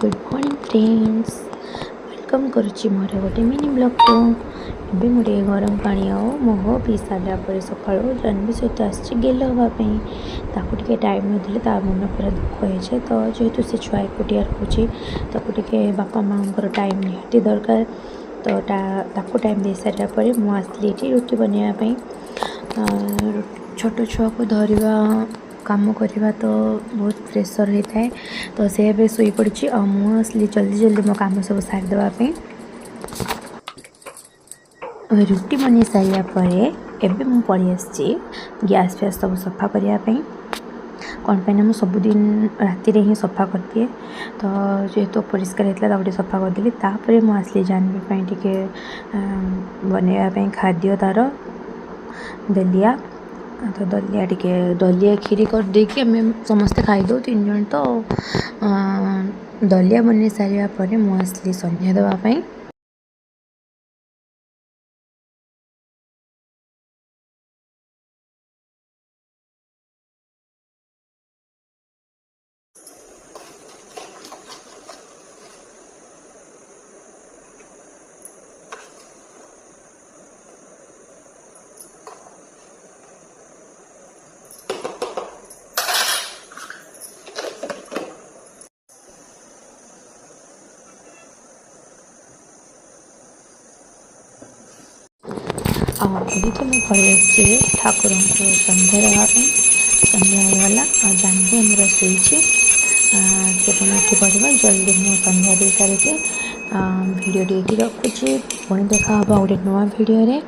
Good morning friends, welcome करुच्ची मोर गोटे mini blog को। एवं गोटे गरम पानी आओ मह पी सारापर सका जानवी सहित आसी गेल हाँपाई टे टाइम नदेले मन पूरा दुख हो तो जेहेतु से छुआ एकुटिया रोचे ताके बापा माँ टाइम निहाती दरकार तो टाइम दे सारापर मुझे रुटी बनवाई छोट छुआ को धरवा काम करवा तो बहुत प्रेसर होता है। तो से ଏବେ ଶୋଇ ପଡ଼ିଛି ଆଉ ମୁଁ ଆସିଲି ଜଲ୍ଦି ମୋ କାମ ସବୁ ସାରିଦେବା ପାଇଁ। ରୁଟି ବନେଇ ସାରିବା ପରେ ଏବେ ମୁଁ ପଳେଇ ଆସିଛି ଗ୍ୟାସ୍ ଫ୍ୟାସ୍ ସବୁ ସଫା କରିବା ପାଇଁ। କ'ଣ ପାଇଁ ନା ମୁଁ ସବୁଦିନ ରାତିରେ ହିଁ ସଫା କରିଦିଏ ତ ଯେହେତୁ ପରିଷ୍କାର ହେଇଥିଲା ତାକୁ ଟିକେ ସଫା କରିଦେଲି। ତାପରେ ମୁଁ ଆସିଲି ଜାହ୍ନବୀ ପାଇଁ ଟିକେ ବନେଇବା ପାଇଁ ଖାଦ୍ୟ ତାର ଦଲିଆ। तो दलिया खीरी कर देकी आम समस्ते खाईदे 3 जन। तो दलिया बन सारापर मुझे संध्या देवाई अभी तो मैं पड़े ठाकुर को संध्या देवाई। संध्या होगला जानवी आमर शोची से उठी पड़ा जल्दी मुझे संध्या दे सारी भिडियो रखुची पुणी देखा गोटे नुआ भिडियो।